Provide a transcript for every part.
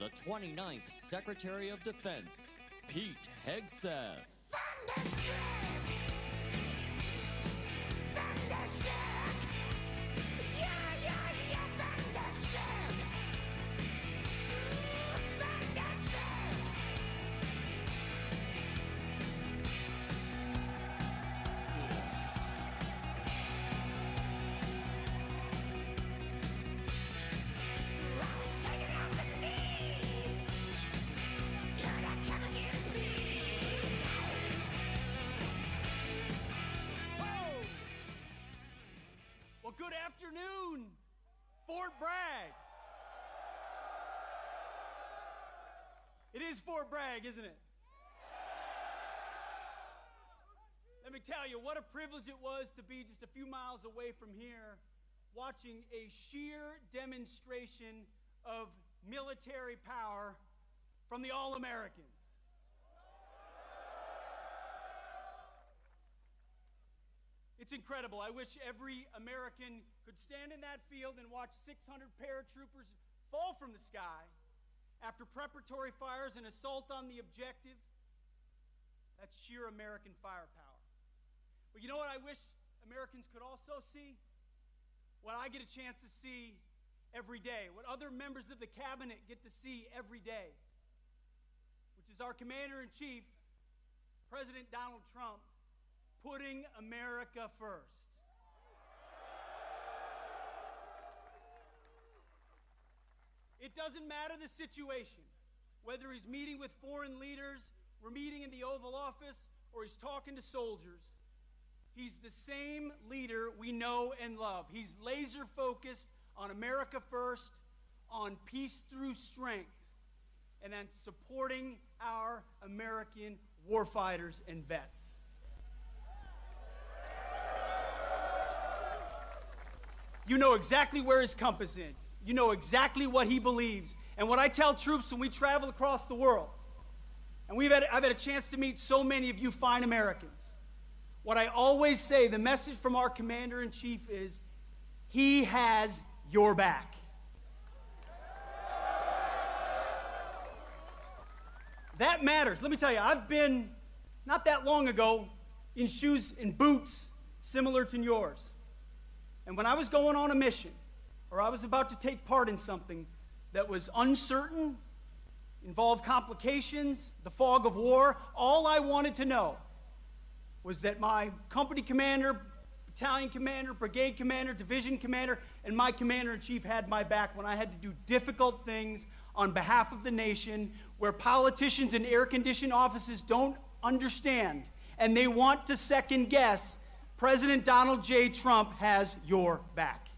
the 29th Secretary of Defense, Pete Hegseth. Thunderstruck! Thunderstruck! Yeah, thunderstruck! Thunderstruck! I was shaking out the knees. Could I come again, please? Whoa! Well, good afternoon, Fort Bragg. It is Fort Bragg, isn't it? Let me tell you, what a privilege it was to be just a few miles away from here, watching a sheer demonstration of military power from the All-Americans. It's incredible. I wish every American could stand in that field and watch 600 paratroopers fall from the sky after preparatory fires and assault on the objective. That's sheer American firepower. But you know what I wish Americans could also see? What I get a chance to see every day, what other members of the cabinet get to see every day, which is our Commander-in-Chief, President Donald Trump, putting America first. It doesn't matter the situation, whether he's meeting with foreign leaders, we're meeting in the Oval Office, or he's talking to soldiers. He's the same leader we know and love. He's laser focused on America first, on peace through strength, and on supporting our American warfighters and vets. You know exactly where his compass is. You know exactly what he believes. And what I tell troops when we travel across the world, and I've had a chance to meet so many of you fine Americans, what I always say, the message from our Commander-in-Chief is, he has your back. That matters. Let me tell you, I've been, not that long ago, in shoes and boots similar to yours. And when I was going on a mission, or I was about to take part in something that was uncertain, involved complications, the fog of war, all I wanted to know was that my company commander, battalion commander, brigade commander, division commander, and my commander-in-chief had my back when I had to do difficult things on behalf of the nation, where politicians in air-conditioned offices don't understand, and they want to second-guess. President Donald J. Trump has your back.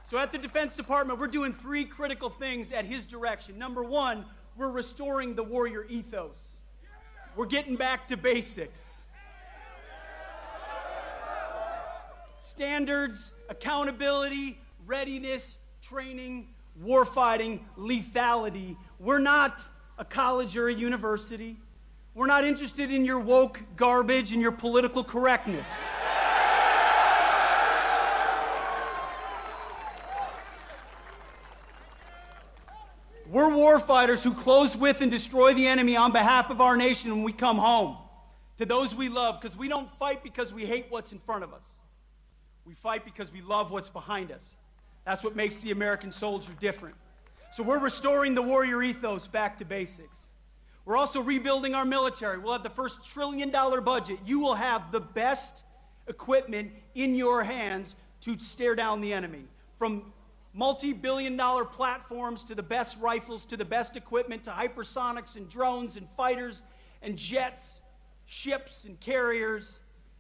So at the Defense Department, we're doing three critical things at his direction. Number one, we're restoring the warrior ethos. We're getting back to basics. Standards, accountability, readiness, training, warfighting, lethality. We're not a college or a university. We're not interested in your woke garbage and your political correctness. We're warfighters who close with and destroy the enemy on behalf of our nation when we come home to those we love, because we don't fight because we hate what's in front of us. We fight because we love what's behind us. That's what makes the American soldier different. So we're restoring the warrior ethos back to basics. We're also rebuilding our military. We'll have the first $1 trillion budget. You will have the best equipment in your hands to stare down the enemy. From multi-billion-dollar platforms to the best rifles, to the best equipment, to hypersonics and drones and fighters and jets, ships and carriers.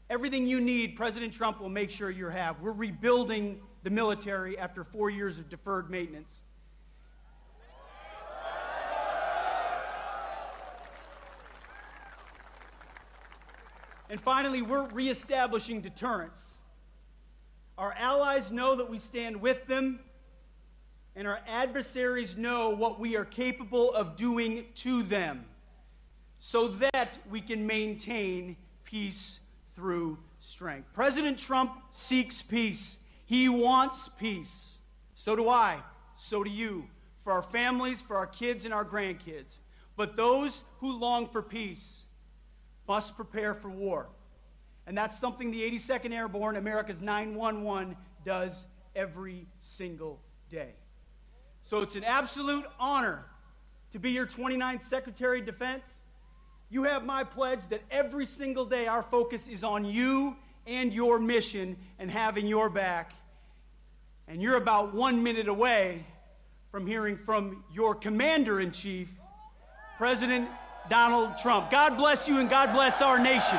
Everything you need, President Trump will make sure you have. We're rebuilding the military after 4 years of deferred maintenance. And finally, we're reestablishing deterrence. Our allies know that we stand with them, and our adversaries know what we are capable of doing to them, so that we can maintain peace through strength. President Trump seeks peace. He wants peace. So do I. So do you. For our families, for our kids, and our grandkids. But those who long for peace must prepare for war. And that's something the 82nd Airborne, America's 911, does every single day. So it's an absolute honor to be your 29th Secretary of Defense. You have my pledge that every single day our focus is on you and your mission and having your back. And you're about 1 minute away from hearing from your Commander-in-Chief, President Donald Trump. God bless you and God bless our nation.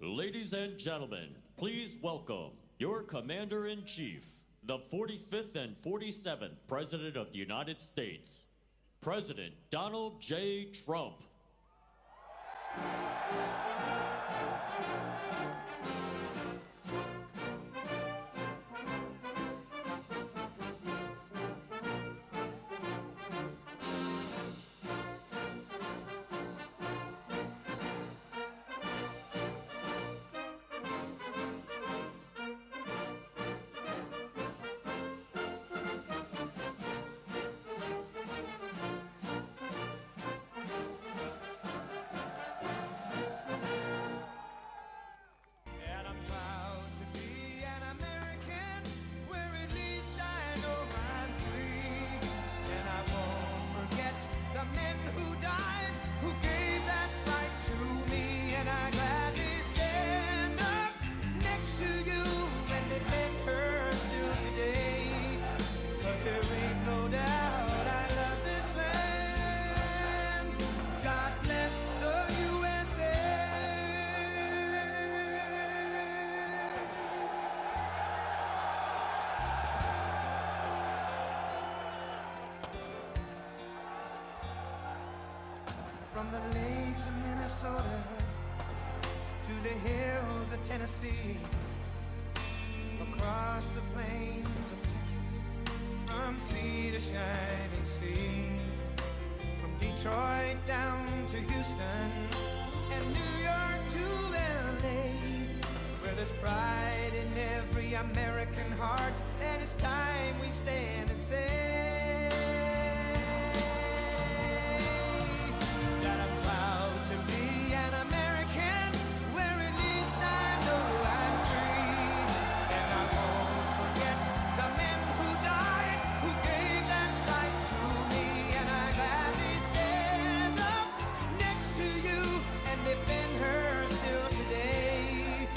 Ladies and gentlemen, please welcome your Commander-in-Chief, the 45th and 47th President of the United States, President Donald J. Trump. And I'm proud to be an American, where at least I know I'm free. And I won't forget the men who died, who gave that right to me. And I gladly stand up next to you and defend her still today. 'Cause there ain't no doubt I love this land. God bless the USA. From the lakes of Minnesota to the hills of Tennessee, across the plains of Texas, from sea to shining sea, from Detroit down to Houston and New York to LA, where there's pride in every American heart, and it's time we stand and say that I'm proud to be an American, where at least I know I'm free. And I won't forget the men who died, who gave that right to me. And I gladly stand up next to you and defend her still today.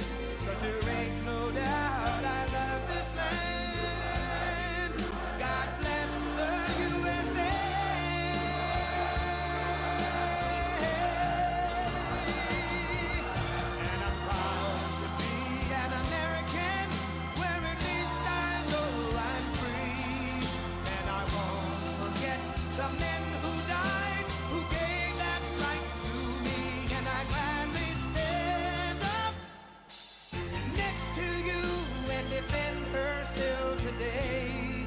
'Cause there ain't no doubt I love this land. God bless the USA. And I'm proud to be an American, where at least I know I'm free. And I won't forget the men who died, who gave that right to me. And I gladly stand up next to you and defend her still today.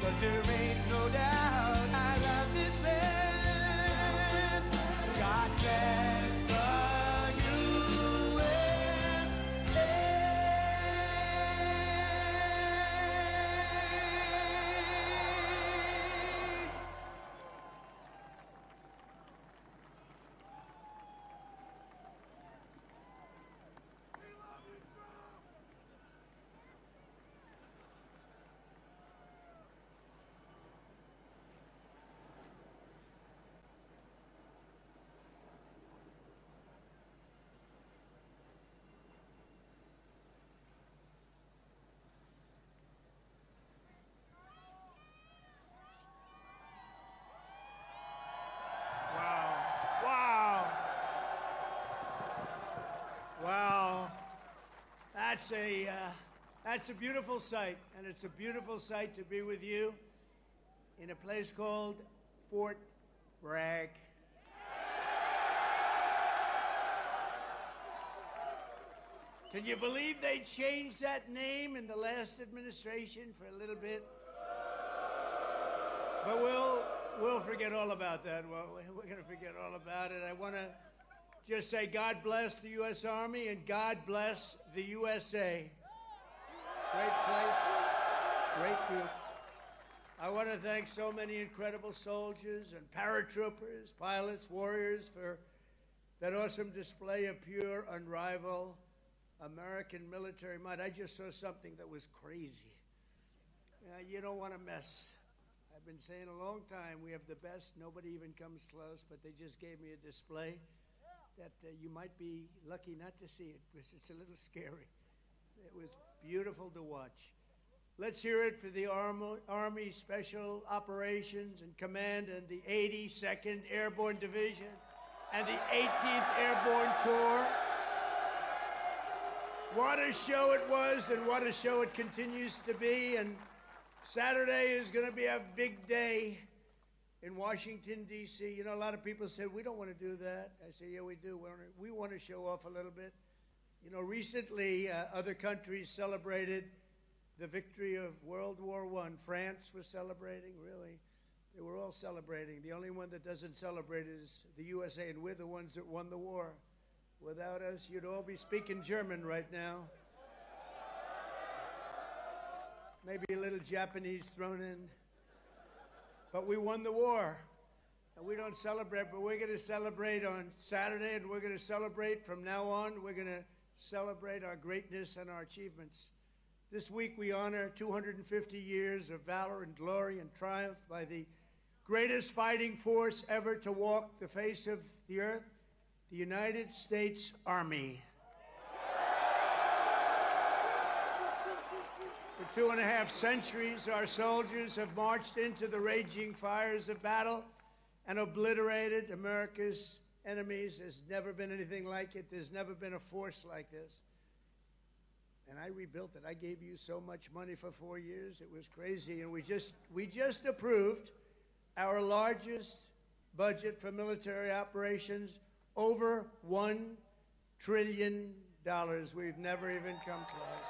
'Cause there ain't no doubt I love this land. God bless the USA. That's a beautiful sight, and it's a beautiful sight to be with you in a place called Fort Bragg. Can you believe they changed that name in the last administration for a little bit? But we'll forget all about that. Well, we're going to forget all about it. I want to just say God bless the U.S. Army and God bless the USA. Great place, great group. I want to thank so many incredible soldiers and paratroopers, pilots, warriors for that awesome display of pure, unrivaled American military might. I just saw something that was crazy. You don't want to mess. I've been saying a long time, we have the best. Nobody even comes close, but they just gave me a display that you might be lucky not to see it because it's a little scary. It was beautiful to watch. Let's hear it for the Army Special Operations and Command and the 82nd Airborne Division and the 18th Airborne Corps. What a show it was and what a show it continues to be. And Saturday is going to be a big day in Washington, D.C. You know, a lot of people say, we don't want to do that. I say, yeah, we do. We want to show off a little bit. You know, recently, other countries celebrated the victory of World War I. France was celebrating, really. They were all celebrating. The only one that doesn't celebrate is the USA, and we're the ones that won the war. Without us, you'd all be speaking German right now. Maybe a little Japanese thrown in. But we won the war. And we don't celebrate, but we're going to celebrate on Saturday, and we're going to celebrate from now on. We're going to celebrate our greatness and our achievements. This week we honor 250 years of valor and glory and triumph by the greatest fighting force ever to walk the face of the earth, the United States Army. For 2.5 centuries, our soldiers have marched into the raging fires of battle and obliterated America's enemies. There's never been anything like it. There's never been a force like this. And I rebuilt it. I gave you so much money for 4 years. It was crazy. And we just approved our largest budget for military operations, over $1 trillion. We've never even come close.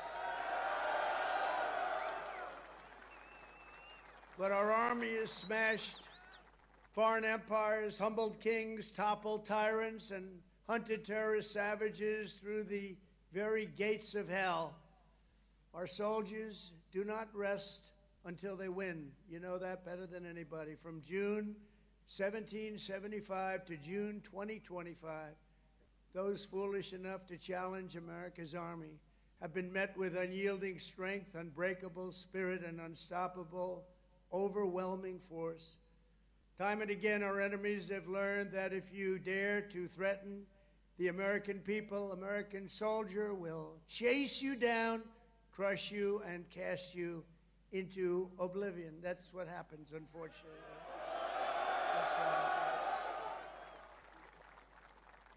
But our army has smashed foreign empires, humbled kings, toppled tyrants, and hunted terrorist savages through the very gates of hell. Our soldiers do not rest until they win. You know that better than anybody. From June 1775 to June 2025, those foolish enough to challenge America's army have been met with unyielding strength, unbreakable spirit, and unstoppable, overwhelming force. Time and again, our enemies have learned that if you dare to threaten the American people, American soldier will chase you down, crush you, and cast you into oblivion. That's what happens, unfortunately. That's what happens.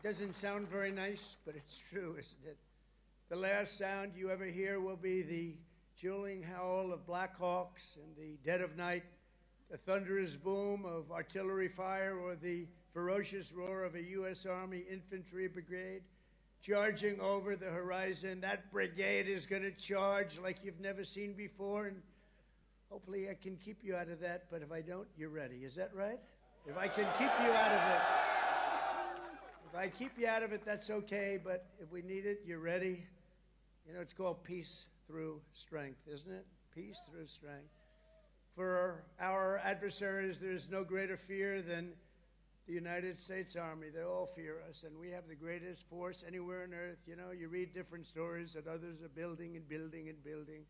Doesn't sound very nice, but it's true, isn't it? The last sound you ever hear will be the dueling howl of Black Hawks in the dead of night, the thunderous boom of artillery fire, or the ferocious roar of a U.S. Army infantry brigade charging over the horizon. That brigade is going to charge like you've never seen before, and hopefully I can keep you out of that, but if I don't, you're ready. Is that right? If I can keep you out of it. If I keep you out of it, that's okay, but if we need it, you're ready. You know, it's called peace through strength, isn't it? Peace through strength. For our adversaries, there's no greater fear than the United States Army. They all fear us, and we have the greatest force anywhere on earth. You know, you read different stories that others are building and building and building.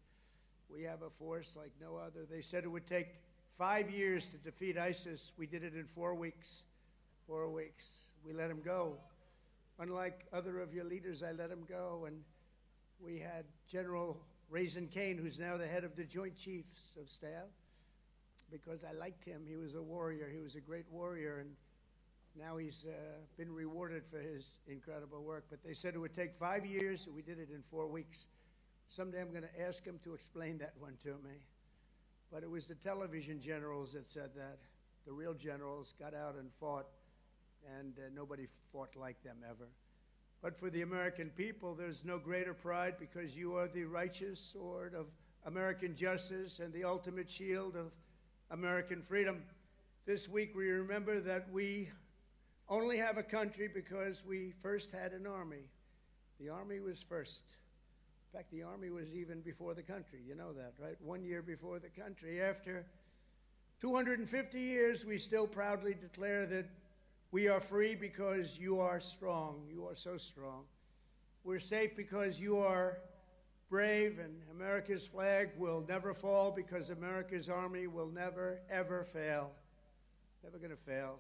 We have a force like no other. They said it would take 5 years to defeat ISIS. We did it in 4 weeks. 4 weeks. We let him go. Unlike other of your leaders, I let him go, and we had General Raisin Kane, who's now the head of the Joint Chiefs of Staff, because I liked him. He was a warrior. He was a great warrior, and now he's been rewarded for his incredible work. But they said it would take 5 years, and we did it in 4 weeks. Someday I'm going to ask him to explain that one to me. But it was the television generals that said that. The real generals got out and fought, and nobody fought like them ever. But for the American people, there's no greater pride because you are the righteous sword of American justice and the ultimate shield of American freedom. This week we remember that we only have a country because we first had an army. The army was first. In fact, the army was even before the country. You know that, right? 1 year before the country. After 250 years, we still proudly declare that we are free because you are strong. You are so strong. We're safe because you are brave, and America's flag will never fall because America's army will never, ever fail. Never going to fail.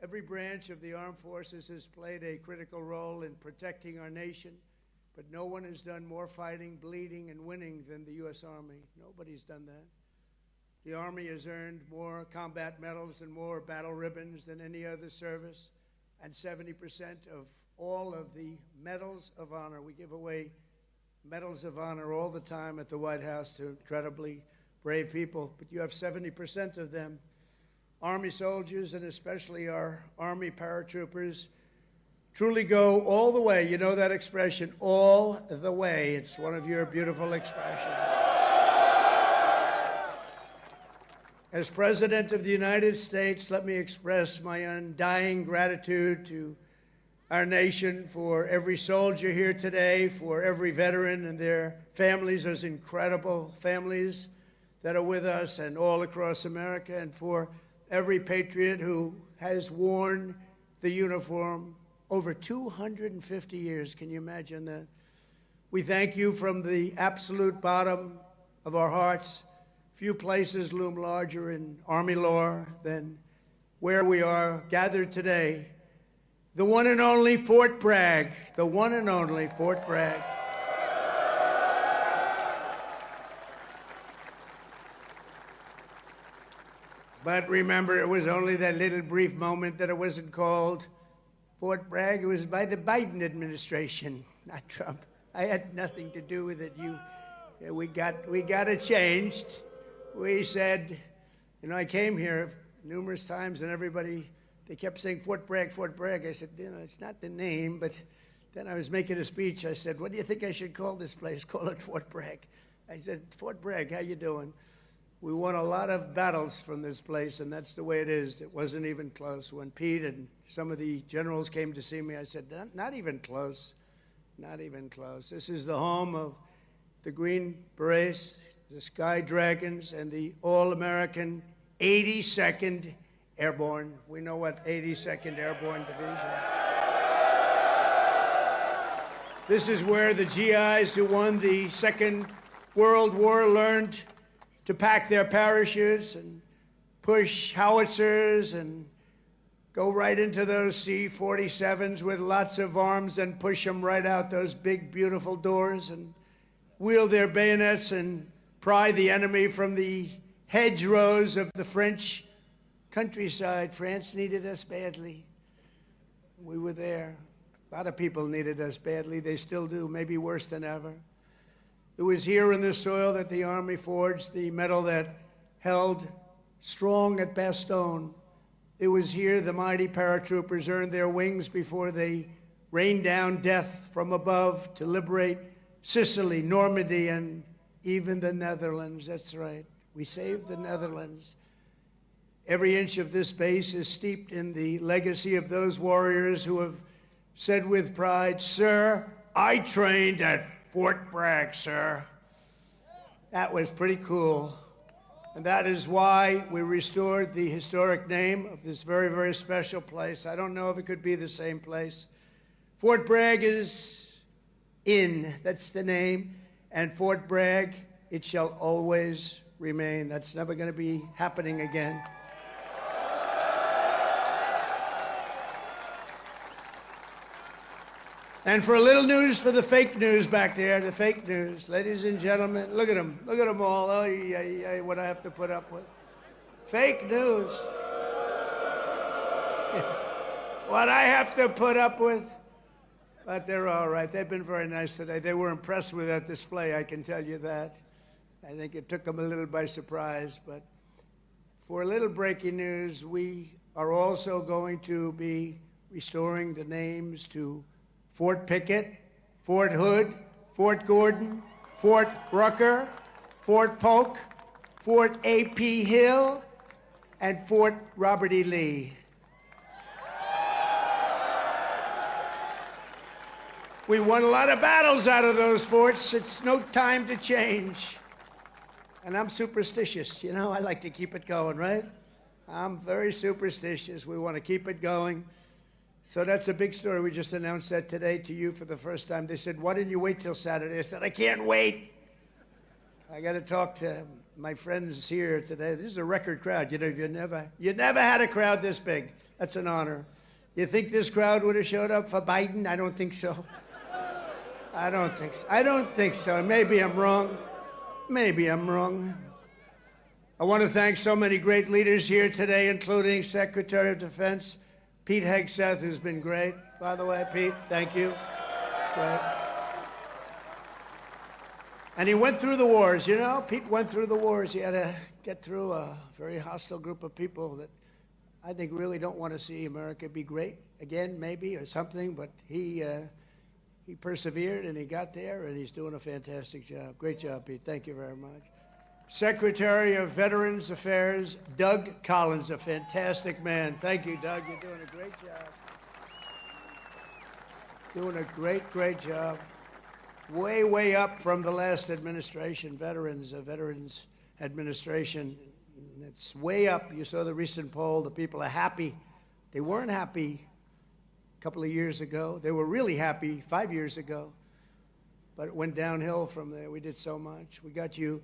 Every branch of the armed forces has played a critical role in protecting our nation, but no one has done more fighting, bleeding, and winning than the U.S. Army. Nobody's done that. The Army has earned more combat medals and more battle ribbons than any other service, and 70% of all of the medals of honor. We give away medals of honor all the time at the White House to incredibly brave people, but you have 70% of them. Army soldiers, and especially our Army paratroopers, truly go all the way. You know that expression, all the way. It's one of your beautiful expressions. As President of the United States, let me express my undying gratitude to our nation for every soldier here today, for every veteran and their families, those incredible families that are with us and all across America, and for every patriot who has worn the uniform over 250 years. Can you imagine that? We thank you from the absolute bottom of our hearts. Few places loom larger in Army lore than where we are gathered today. The one and only Fort Bragg, the one and only Fort Bragg. But remember, it was only that little brief moment that it wasn't called Fort Bragg. It was by the Biden administration, not Trump. I had nothing to do with it. We got it changed. We said, you know, I came here numerous times and everybody, they kept saying Fort Bragg, Fort Bragg. I said, you know, it's not the name, but then I was making a speech. I said, what do you think I should call this place? Call it Fort Bragg. I said, Fort Bragg, how you doing? We won a lot of battles from this place, and that's the way it is. It wasn't even close. When Pete and some of the generals came to see me, I said, not even close, not even close. This is the home of the Green Berets, the Sky Dragons, and the all-American 82nd Airborne. We know what 82nd Airborne Division. This is where the GIs who won the Second World War learned to pack their parachutes and push howitzers and go right into those C-47s with lots of arms and push them right out those big, beautiful doors and wield their bayonets and pry the enemy from the hedgerows of the French countryside. France needed us badly. We were there. A lot of people needed us badly. They still do, maybe worse than ever. It was here in the soil that the Army forged the medal that held strong at Bastogne. It was here the mighty paratroopers earned their wings before they rained down death from above to liberate Sicily, Normandy, and even the Netherlands. That's right. We saved the Netherlands. Every inch of this base is steeped in the legacy of those warriors who have said with pride, "Sir, I trained at Fort Bragg, sir." That was pretty cool. And that is why we restored the historic name of this very, very special place. I don't know if it could be the same place. Fort Bragg is in, that's the name. And Fort Bragg, it shall always remain. That's never going to be happening again. And for a little news for the fake news back there, the fake news. Ladies and gentlemen, look at them. Look at them all. Oh, yeah, what I have to put up with. Fake news. What I have to put up with. But they're all right. They've been very nice today. They were impressed with that display, I can tell you that. I think it took them a little by surprise. But for a little breaking news, we are also going to be restoring the names to Fort Pickett, Fort Hood, Fort Gordon, Fort Rucker, Fort Polk, Fort A.P. Hill, and Fort Robert E. Lee. We won a lot of battles out of those forts. It's no time to change. And I'm superstitious, you know, I like to keep it going, right? I'm very superstitious. We want to keep it going. So that's a big story. We just announced that today to you for the first time. They said, why didn't you wait till Saturday? I said, I can't wait. I got to talk to my friends here today. This is a record crowd. You know, you never had a crowd this big. That's an honor. You think this crowd would have showed up for Biden? I don't think so. I don't think so. I don't think so. Maybe I'm wrong. Maybe I'm wrong. I want to thank so many great leaders here today, including Secretary of Defense Pete Hegseth, who's been great. By the way, Pete, thank you. Great. And he went through the wars, you know? Pete went through the wars. He had to get through a very hostile group of people that I think really don't want to see America be great again, maybe, or something, but he persevered and he got there and he's doing a fantastic job. Great job, Pete. Thank you very much. Secretary of Veterans Affairs, Doug Collins, a fantastic man. Thank you, Doug. You're doing a great job. Doing a great, great job. Way, way up from the last administration, Veterans Administration. It's way up. You saw the recent poll. The people are happy. They weren't happy a couple of years ago. They were really happy 5 years ago. But it went downhill from there. We did so much. We got you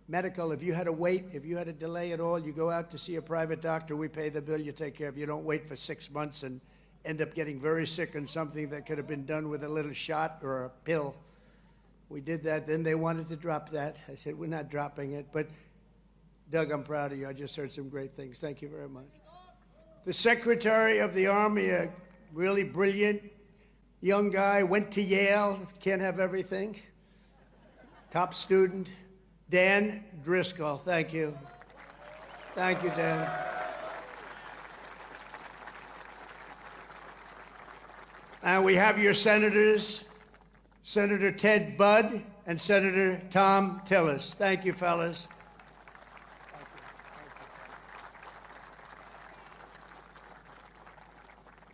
medical. If you had to wait, if you had to delay at all, you go out to see a private doctor. We pay the bill. You take care of it. You don't wait for 6 months and end up getting very sick on something that could have been done with a little shot or a pill. We did that. Then they wanted to drop that. I said, we're not dropping it. But, Doug, I'm proud of you. I just heard some great things. Thank you very much. The Secretary of the Army, a really brilliant young guy, went to Yale. Can't have everything. Top student. Dan Driscoll. Thank you. Thank you, Dan. And we have your senators, Senator Ted Budd and Senator Tom Tillis. Thank you, fellas.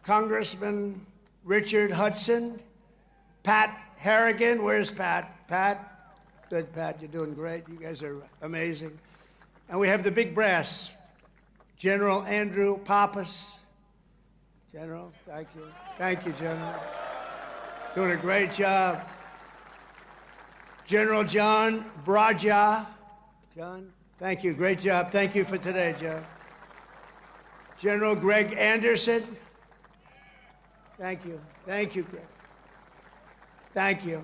Congressman Richard Hudson, Pat Harrigan. Where's Pat? Pat? Good, Pat. You're doing great. You guys are amazing. And we have the big brass, General Andrew Pappas. General, thank you. Thank you, General. Doing a great job. General John Braja. John, thank you. Great job. Thank you for today, John. General Greg Anderson. Thank you. Thank you, Greg. Thank you.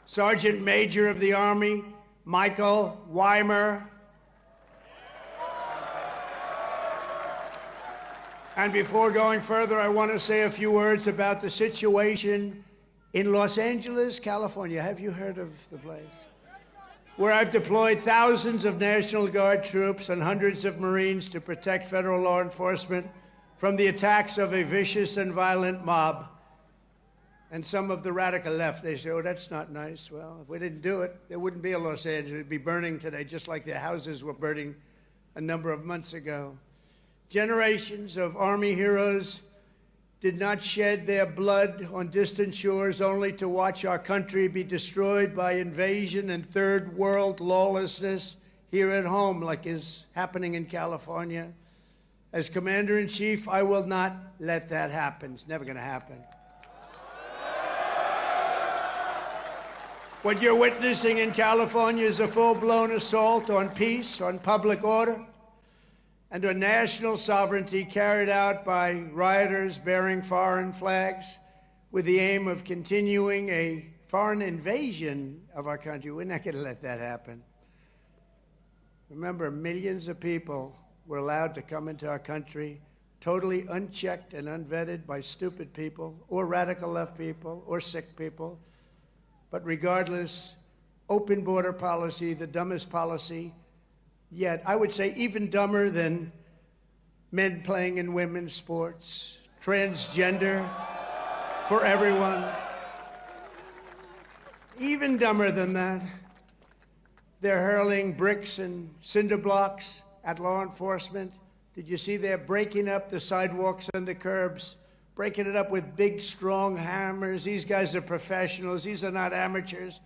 Sergeant Major of the Army, Michael Weimer. And before going further, I want to say a few words about the situation in Los Angeles, California. Have you heard of the place? Where I've deployed thousands of National Guard troops and hundreds of Marines to protect federal law enforcement from the attacks of a vicious and violent mob. And some of the radical left, they say, oh, that's not nice. Well, if we didn't do it, there wouldn't be a Los Angeles. It'd be burning today, just like their houses were burning a number of months ago. Generations of Army heroes did not shed their blood on distant shores only to watch our country be destroyed by invasion and third world lawlessness here at home, like is happening in California. As Commander-in-Chief, I will not let that happen. It's never going to happen. What you're witnessing in California is a full-blown assault on peace, on public order, and on national sovereignty carried out by rioters bearing foreign flags with the aim of continuing a foreign invasion of our country. We're not going to let that happen. Remember, millions of people were allowed to come into our country totally unchecked and unvetted by stupid people or radical left people or sick people. But regardless, open border policy, the dumbest policy yet. I would say even dumber than men playing in women's sports, transgender for everyone. Even dumber than that. They're hurling bricks and cinder blocks at law enforcement. Did you see they're breaking up the sidewalks and the curbs, breaking it up with big, strong hammers? These guys are professionals. These are not amateurs.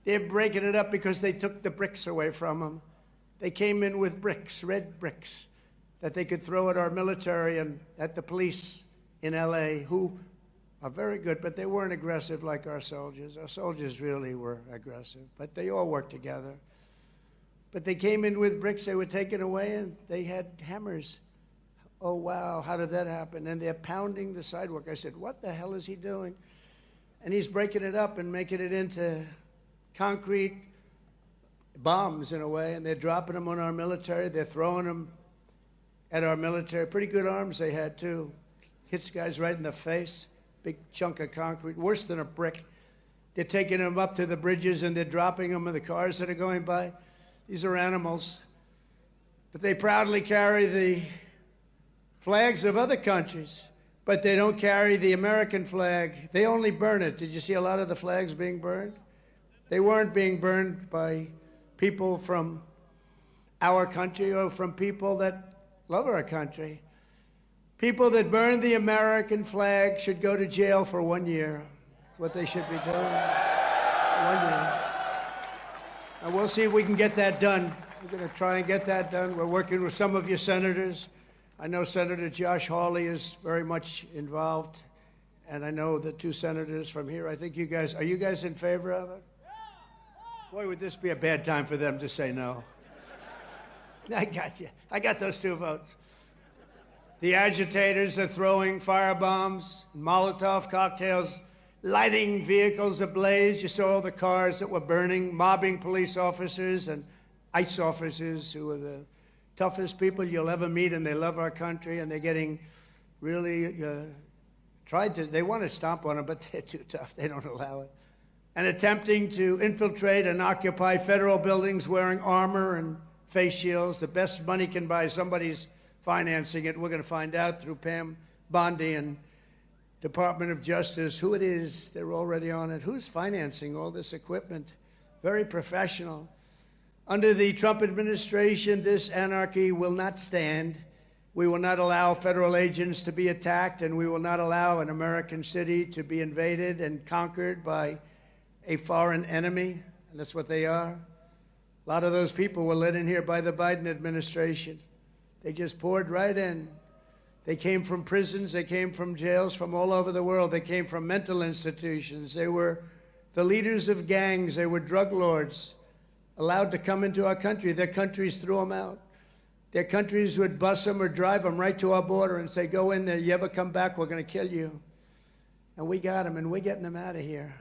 They're breaking it up because they took the bricks away from them. They came in with bricks, red bricks, that they could throw at our military and at the police in L.A., who are very good, but they weren't aggressive like our soldiers. Our soldiers really were aggressive, but they all worked together. But they came in with bricks, they were taken away, and they had hammers. Oh, wow, how did that happen? And they're pounding the sidewalk. I said, what the hell is he doing? And he's breaking it up and making it into concrete bombs in a way, and they're dropping them on our military. They're throwing them at our military. Pretty good arms they had, too. Hits guys right in the face, big chunk of concrete, worse than a brick. They're taking them up to the bridges, and they're dropping them in the cars that are going by. These are animals. But they proudly carry the flags of other countries, but they don't carry the American flag. They only burn it. Did you see a lot of the flags being burned? They weren't being burned by people from our country or from people that love our country. People that burn the American flag should go to jail for 1 year. That's what they should be doing. 1 year. And we'll see if we can get that done. We're going to try and get that done. We're working with some of your senators. I know Senator Josh Hawley is very much involved, and I know the two senators from here. I think you guys, are you guys in favor of it? Boy, would this be a bad time for them to say no. I got you. I got those 2 votes. The agitators are throwing firebombs, Molotov cocktails, lighting vehicles ablaze. You saw the cars that were burning, mobbing police officers and ICE officers who are the toughest people you'll ever meet, and they love our country, and they're getting really they want to stomp on them, but they're too tough. They don't allow it. And attempting to infiltrate and occupy federal buildings wearing armor and face shields. The best money can buy, somebody's financing it. We're going to find out through Pam Bondi and Department of Justice who it is. They're already on it. Who's financing all this equipment? Very professional. Under the Trump administration, this anarchy will not stand. We will not allow federal agents to be attacked, and we will not allow an American city to be invaded and conquered by a foreign enemy, and that's what they are. A lot of those people were let in here by the Biden administration. They just poured right in. They came from prisons, they came from jails from all over the world. They came from mental institutions. They were the leaders of gangs. They were drug lords allowed to come into our country. Their countries threw them out. Their countries would bus them or drive them right to our border and say, go in there, you ever come back, we're going to kill you. And we got them, and we're getting them out of here.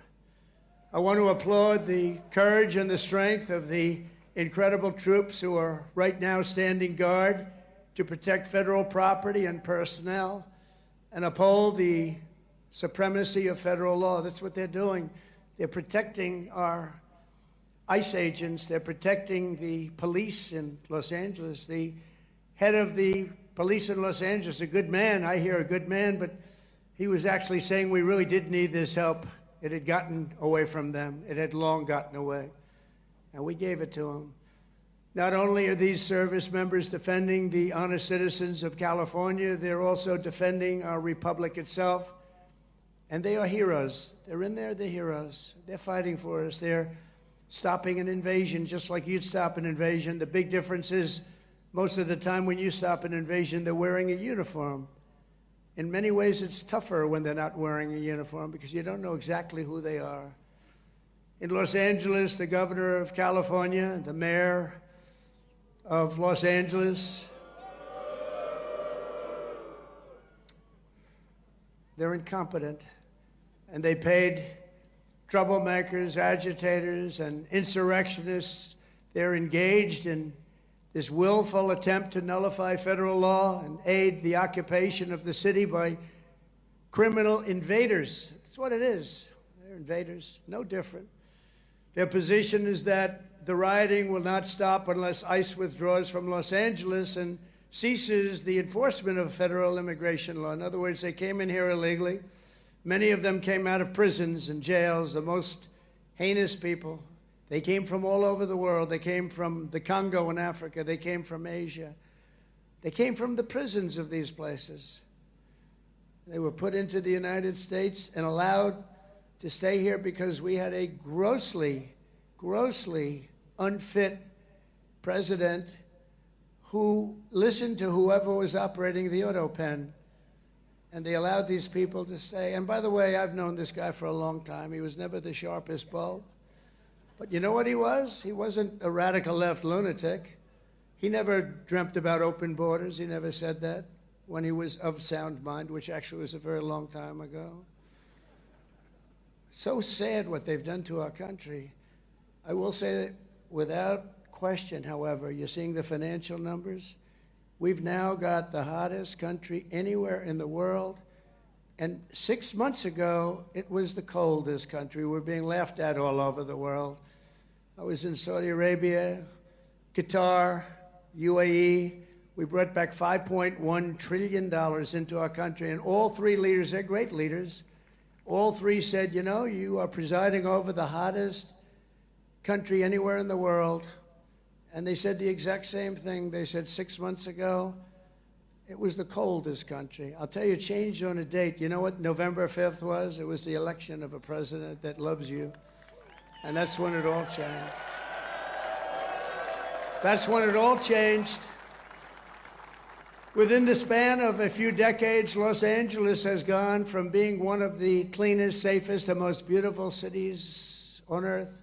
I want to applaud the courage and the strength of the incredible troops who are right now standing guard to protect federal property and personnel and uphold the supremacy of federal law. That's what they're doing. They're protecting our ICE agents. They're protecting the police in Los Angeles. The head of the police in Los Angeles, a good man, I hear a good man, but he was actually saying we really did need this help. It had gotten away from them. It had long gotten away. And we gave it to them. Not only are these service members defending the honest citizens of California, they're also defending our republic itself. And they are heroes. They're in there, they're heroes. They're fighting for us. They're stopping an invasion just like you'd stop an invasion. The big difference is most of the time when you stop an invasion, they're wearing a uniform. In many ways, it's tougher when they're not wearing a uniform because you don't know exactly who they are. In Los Angeles, the governor of California, the mayor of Los Angeles, they're incompetent. And they paid troublemakers, agitators, and insurrectionists. They're engaged in this willful attempt to nullify federal law and aid the occupation of the city by criminal invaders. That's what it is. They're invaders, no different. Their position is that the rioting will not stop unless ICE withdraws from Los Angeles and ceases the enforcement of federal immigration law. In other words, they came in here illegally. Many of them came out of prisons and jails, the most heinous people. They came from all over the world. They came from the Congo in Africa. They came from Asia. They came from the prisons of these places. They were put into the United States and allowed to stay here because we had a grossly, grossly unfit president who listened to whoever was operating the auto pen. And they allowed these people to stay. And by the way, I've known this guy for a long time. He was never the sharpest bulb. But you know what he was? He wasn't a radical left lunatic. He never dreamt about open borders. He never said that when he was of sound mind, which actually was a very long time ago. So sad what they've done to our country. I will say that without question, however, you're seeing the financial numbers. We've now got the hottest country anywhere in the world. And 6 months ago, it was the coldest country. We're being laughed at all over the world. I was in Saudi Arabia, Qatar, UAE. We brought back $5.1 trillion into our country. And all three leaders, they're great leaders, all three said, you know, you are presiding over the hottest country anywhere in the world. And they said the exact same thing. They said 6 months ago, it was the coldest country. I'll tell you, it changed on a date. You know what November 5th was? It was the election of a president that loves you. And that's when it all changed. That's when it all changed. Within the span of a few decades, Los Angeles has gone from being one of the cleanest, safest, and most beautiful cities on earth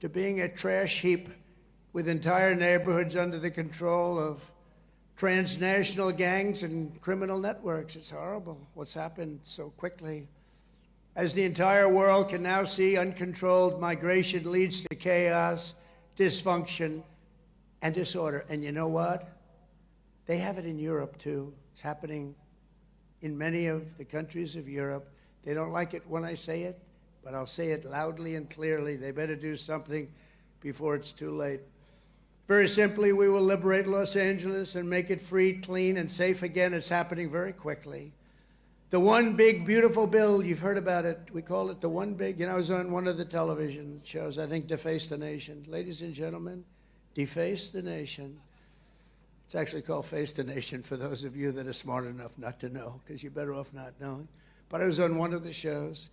to being a trash heap with entire neighborhoods under the control of transnational gangs and criminal networks. It's horrible what's happened so quickly. As the entire world can now see, uncontrolled migration leads to chaos, dysfunction, and disorder. And you know what? They have it in Europe, too. It's happening in many of the countries of Europe. They don't like it when I say it, but I'll say it loudly and clearly. They better do something before it's too late. Very simply, we will liberate Los Angeles and make it free, clean, and safe again. It's happening very quickly. The one big, beautiful bill, you've heard about it. We call it the one big, I was on one of the television shows, I think Deface the Nation. Ladies and gentlemen, Deface the Nation. It's actually called Face the Nation for those of you that are smart enough not to know, because you're better off not knowing. But I was on one of the shows,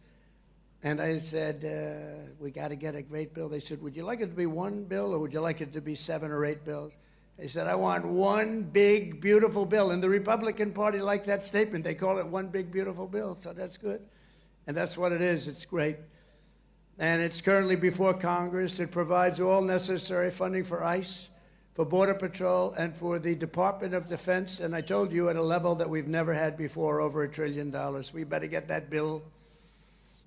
and I said, we got to get a great bill. They said, would you like it to be one bill, or would you like it to be 7 or 8 bills? They said, I want one big, beautiful bill. And the Republican Party liked that statement. They call it one big, beautiful bill, so that's good. And that's what it is. It's great. And it's currently before Congress. It provides all necessary funding for ICE, for Border Patrol, and for the Department of Defense. And I told you, at a level that we've never had before, over $1 trillion. We better get that bill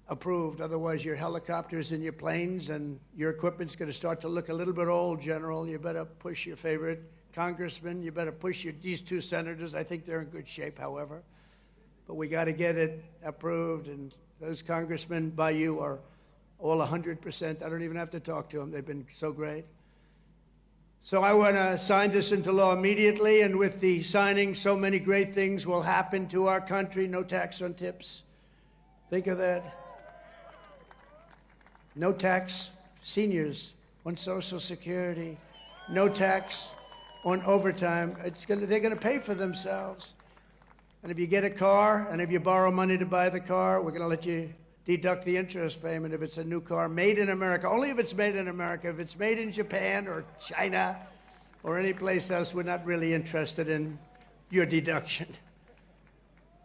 approved. Otherwise, your helicopters and your planes and your equipment's going to start to look a little bit old, General. You better push your favorite congressman. You better push these 2 senators. I think they're in good shape, however. But we got to get it approved. And those congressmen by you are all 100%. I don't even have to talk to them. They've been so great. So I want to sign this into law immediately. And with the signing, so many great things will happen to our country. No tax on tips. Think of that. No tax, seniors on Social Security. No tax on overtime. They're going to pay for themselves. And if you get a car, and if you borrow money to buy the car, we're going to let you deduct the interest payment if it's a new car made in America. Only if it's made in America. If it's made in Japan or China or any place else, we're not really interested in your deduction.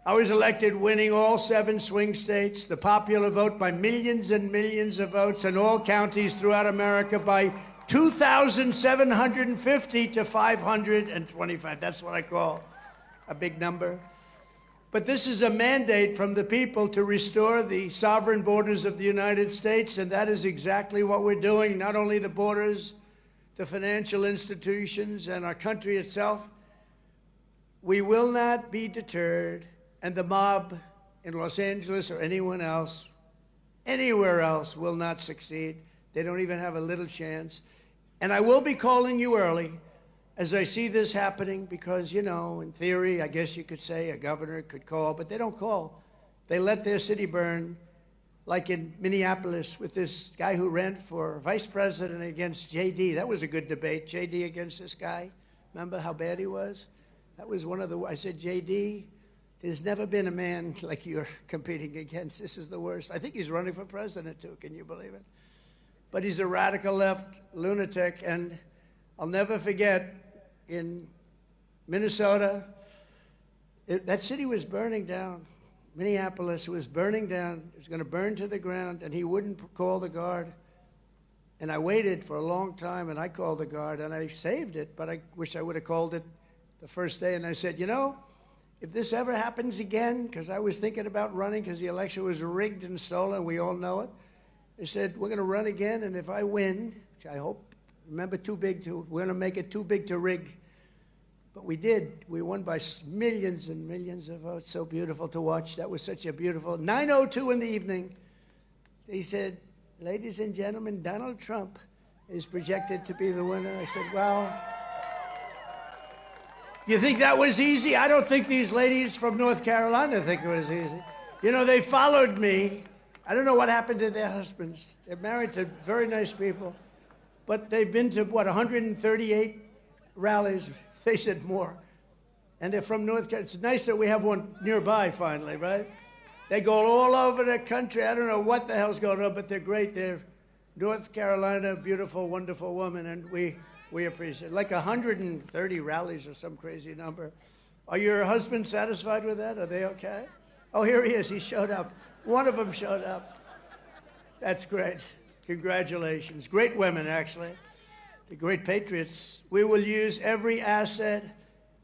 I was elected winning all 7 swing states, the popular vote by millions and millions of votes, and all counties throughout America by 2,750 to 525. That's what I call a big number. But this is a mandate from the people to restore the sovereign borders of the United States, and that is exactly what we're doing. Not only the borders, the financial institutions, and our country itself, we will not be deterred, and the mob in Los Angeles or anyone else, anywhere else, will not succeed. They don't even have a little chance. And I will be calling you early as I see this happening because, you know, in theory, I guess you could say a governor could call, but they don't call. They let their city burn, like in Minneapolis with this guy who ran for vice president against J.D. That was a good debate, J.D. against this guy. Remember how bad he was? That was one of the, I said, J.D., there's never been a man like you're competing against. This is the worst. I think he's running for president, too. Can you believe it? But he's a radical left lunatic, and I'll never forget in Minnesota, that city was burning down. Minneapolis was burning down. It was going to burn to the ground, and he wouldn't call the guard. And I waited for a long time, and I called the guard, and I saved it, but I wish I would have called it the first day. And I said, you know, if this ever happens again, because I was thinking about running because the election was rigged and stolen, we all know it. I said, we're going to run again, and if I win, which I hope, remember, we're going to make it too big to rig. But we did. We won by millions and millions of votes. So beautiful to watch. That was such a beautiful, 9:02 in the evening. They said, ladies and gentlemen, Donald Trump is projected to be the winner. I said, well, you think that was easy? I don't think these ladies from North Carolina think it was easy. You know, they followed me. I don't know what happened to their husbands. They're married to very nice people. But they've been to, 138 rallies. They said more. And they're from North Carolina. It's nice that we have one nearby finally, right? They go all over the country. I don't know what the hell's going on, but they're great. They're North Carolina, beautiful, wonderful woman, and we appreciate it. Like 130 rallies or some crazy number. Are your husbands satisfied with that? Are they okay? Oh, here he is. He showed up. One of them showed up. That's great. Congratulations. Great women, actually. The great patriots. We will use every asset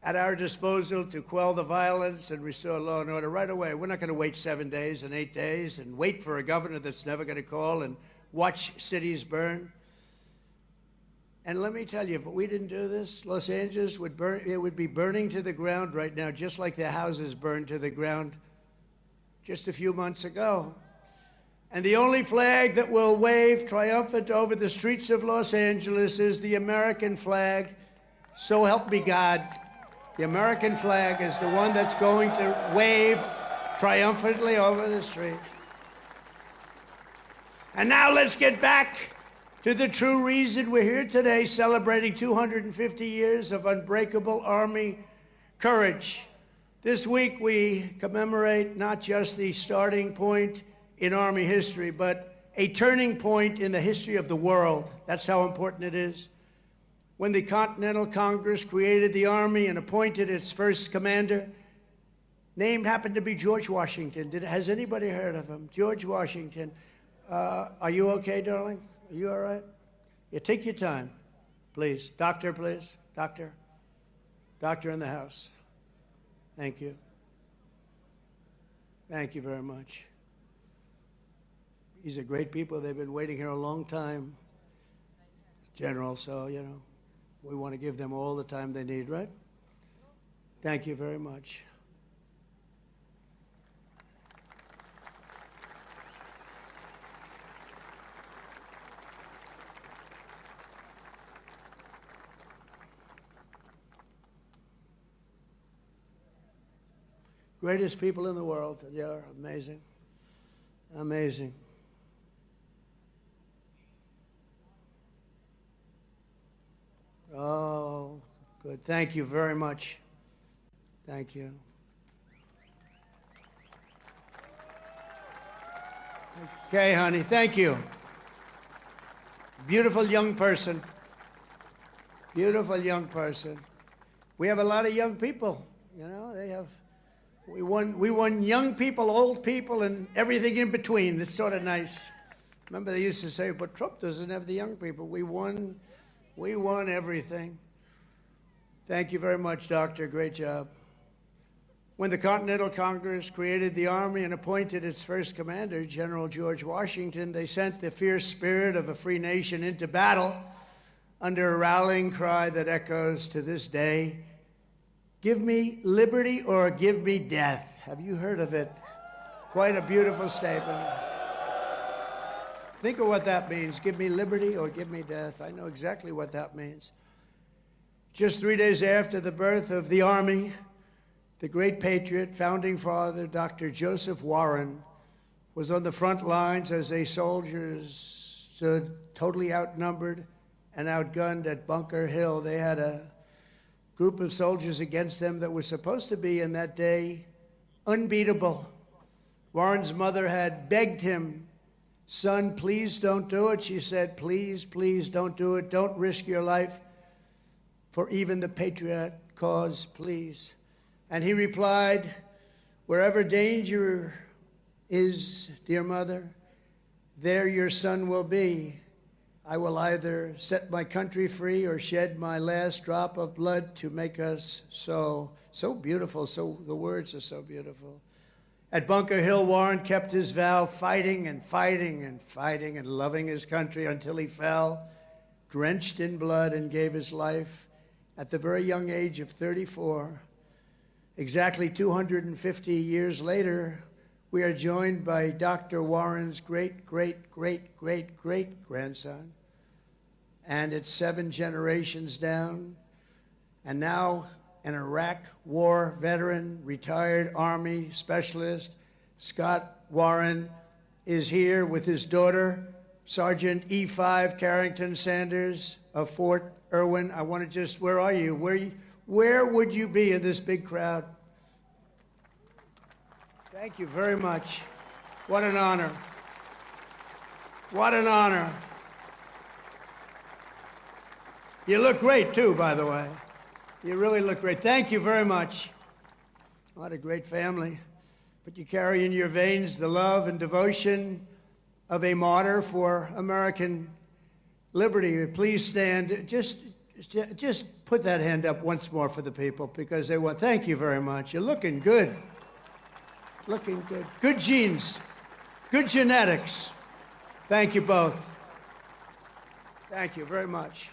at our disposal to quell the violence and restore law and order right away. We're not going to wait 7 days and 8 days and wait for a governor that's never going to call and watch cities burn. And let me tell you, if we didn't do this, Los Angeles would burn. It would be burning to the ground right now, just like their houses burned to the ground just a few months ago. And the only flag that will wave triumphant over the streets of Los Angeles is the American flag. So help me God. The American flag is the one that's going to wave triumphantly over the streets. And now let's get back to the true reason we're here today, celebrating 250 years of unbreakable Army courage. This week we commemorate not just the starting point in Army history, but a turning point in the history of the world. That's how important it is. When the Continental Congress created the Army and appointed its first commander, named happened to be George Washington. Has anybody heard of him? George Washington. Are you okay, darling? Are you all right? Yeah, take your time, please. Doctor, please. Doctor. Doctor in the house. Thank you. Thank you very much. These are great people. They've been waiting here a long time, General, so, you know, we want to give them all the time they need, right? Thank you very much. Greatest people in the world. They are amazing. Amazing. Oh, good. Thank you very much. Thank you. Okay, honey. Thank you. Beautiful young person. Beautiful young person. We have a lot of young people. You know, they have. We won young people, old people, and everything in between. It's sort of nice. Remember, they used to say, but Trump doesn't have the young people. We won everything. Thank you very much, Doctor. Great job. When the Continental Congress created the Army and appointed its first commander, General George Washington, they sent the fierce spirit of a free nation into battle under a rallying cry that echoes to this day. Give me liberty or give me death. Have you heard of it? Quite a beautiful statement. Think of what that means. Give me liberty or give me death. I know exactly what that means. Just 3 days after the birth of the Army, the great patriot, founding father, Dr. Joseph Warren, was on the front lines as a soldiers stood totally outnumbered and outgunned at Bunker Hill. They had a group of soldiers against them that was supposed to be, in that day, unbeatable. Warren's mother had begged him, "Son, please don't do it." She said, "Please, please don't do it. Don't risk your life for even the patriot cause, please." And he replied, "Wherever danger is, dear mother, there your son will be. I will either set my country free or shed my last drop of blood to make us so." So beautiful. So the words are so beautiful. At Bunker Hill, Warren kept his vow, fighting and fighting and fighting and loving his country until he fell, drenched in blood, and gave his life at the very young age of 34. Exactly 250 years later, we are joined by Dr. Warren's great-great-great-great-great-grandson, and it's 7 generations down, and now an Iraq war veteran, retired Army specialist, Scott Warren, is here with his daughter, Sergeant E5 Carrington Sanders of Fort Irwin. I want to just, where are you? Where would you be in this big crowd? Thank you very much. What an honor. What an honor. You look great, too, by the way. You really look great. Thank you very much. What a great family. But you carry in your veins the love and devotion of a martyr for American liberty. Please stand. Just put that hand up once more for the people, because they want. Thank you very much. You're looking good. Looking good. Good genes. Good genetics. Thank you both. Thank you very much.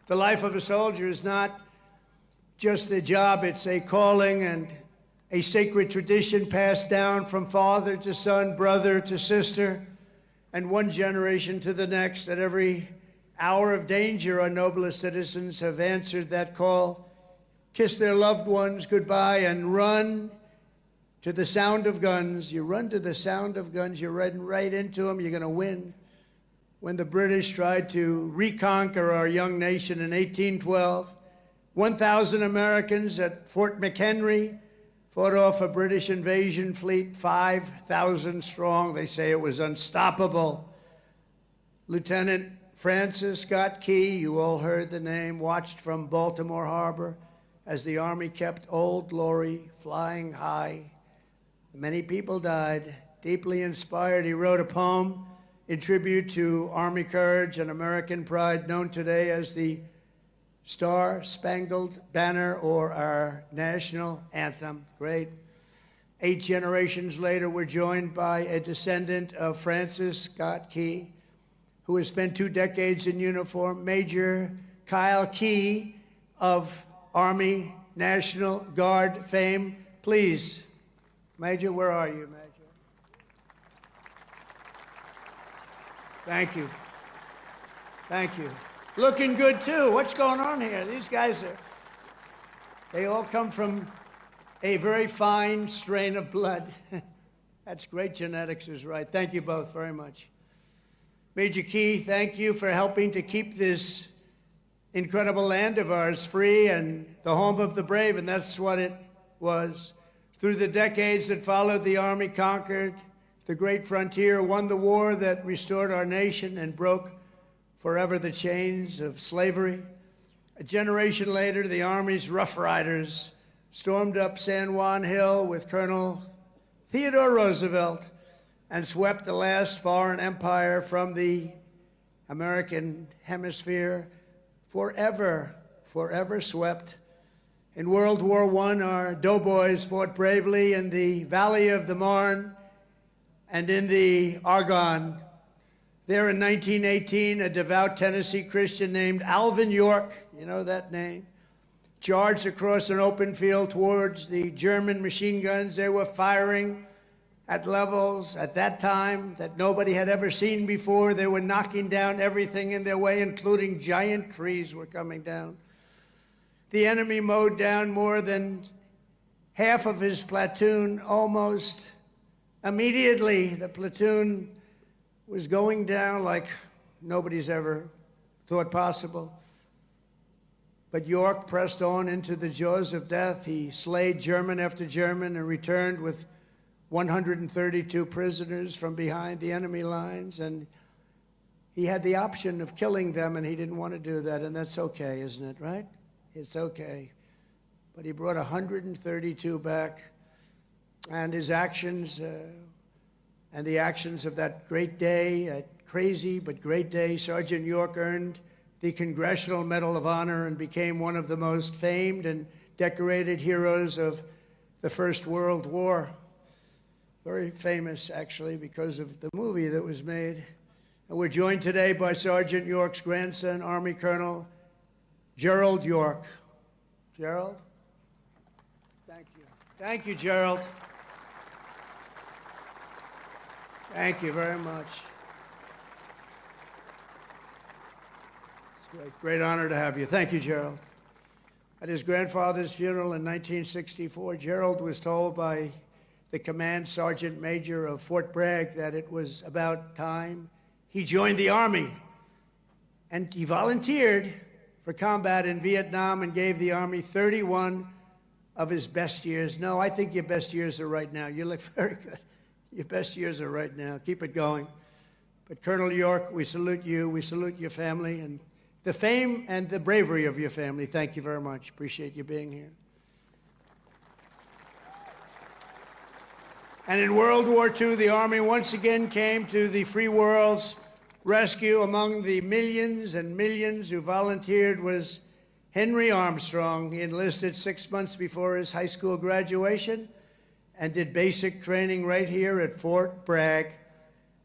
The life of a soldier is not just a job, it's a calling and a sacred tradition passed down from father to son, brother to sister, and one generation to the next. At every hour of danger, our noblest citizens have answered that call, kissed their loved ones goodbye, and run to the sound of guns. You run to the sound of guns, you're running right into them, you're going to win. When the British tried to reconquer our young nation in 1812, 1,000 Americans at Fort McHenry fought off a British invasion fleet, 5,000 strong. They say it was unstoppable. Lieutenant Francis Scott Key, you all heard the name, watched from Baltimore Harbor as the Army kept Old Glory flying high. Many people died. Deeply inspired, he wrote a poem in tribute to Army courage and American pride, known today as the Star-Spangled Banner, or our national anthem. Great. 8 generations later, we're joined by a descendant of Francis Scott Key, who has spent 2 decades in uniform, Major Kyle Key of Army National Guard fame. Please, Major, where are you, Major? Thank you. Thank you. Looking good, too. What's going on here? These guys they all come from a very fine strain of blood. That's great genetics is right. Thank you both very much. Major Key, thank you for helping to keep this incredible land of ours free and the home of the brave, and that's what it was. Through the decades that followed, the Army conquered the great frontier, won the war that restored our nation and broke forever the chains of slavery. A generation later, the Army's Rough Riders stormed up San Juan Hill with Colonel Theodore Roosevelt and swept the last foreign empire from the American hemisphere, forever swept. In World War I, our doughboys fought bravely in the Valley of the Marne and in the Argonne. There in 1918, a devout Tennessee Christian named Alvin York, you know that name, charged across an open field towards the German machine guns. They were firing at levels at that time that nobody had ever seen before. They were knocking down everything in their way, including giant trees were coming down. The enemy mowed down more than half of his platoon almost immediately. The platoon was going down like nobody's ever thought possible. But York pressed on into the jaws of death. He slayed German after German and returned with 132 prisoners from behind the enemy lines. And he had the option of killing them, and he didn't want to do that. And that's okay, isn't it, right? It's okay. But he brought 132 back. And his actions and the actions of that great day, that crazy but great day, Sergeant York earned the Congressional Medal of Honor and became one of the most famed and decorated heroes of the First World War. Very famous, actually, because of the movie that was made. And we're joined today by Sergeant York's grandson, Army Colonel Gerald York. Gerald? Thank you. Thank you, Gerald. Thank you very much. It's a great honor to have you. Thank you, Gerald. At his grandfather's funeral in 1964, Gerald was told by the command sergeant major of Fort Bragg that it was about time he joined the Army. And he volunteered for combat in Vietnam and gave the Army 31 of his best years. No, I think your best years are right now. You look very good. Your best years are right now. Keep it going. But Colonel York, we salute you. We salute your family and the fame and the bravery of your family. Thank you very much. Appreciate you being here. And in World War II, the Army once again came to the free world's rescue. Among the millions and millions who volunteered was Henry Armstrong. He enlisted 6 months before his high school graduation and did basic training right here at Fort Bragg.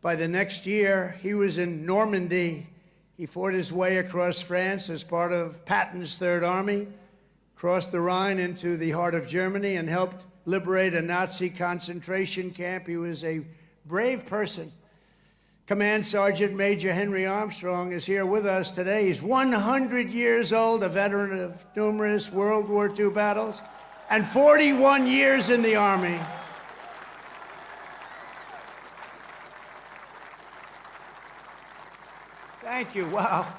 By the next year, he was in Normandy. He fought his way across France as part of Patton's Third Army, crossed the Rhine into the heart of Germany, and helped liberate a Nazi concentration camp. He was a brave person. Command Sergeant Major Henry Armstrong is here with us today. He's 100 years old, a veteran of numerous World War II battles, and 41 years in the Army. Thank you. Wow.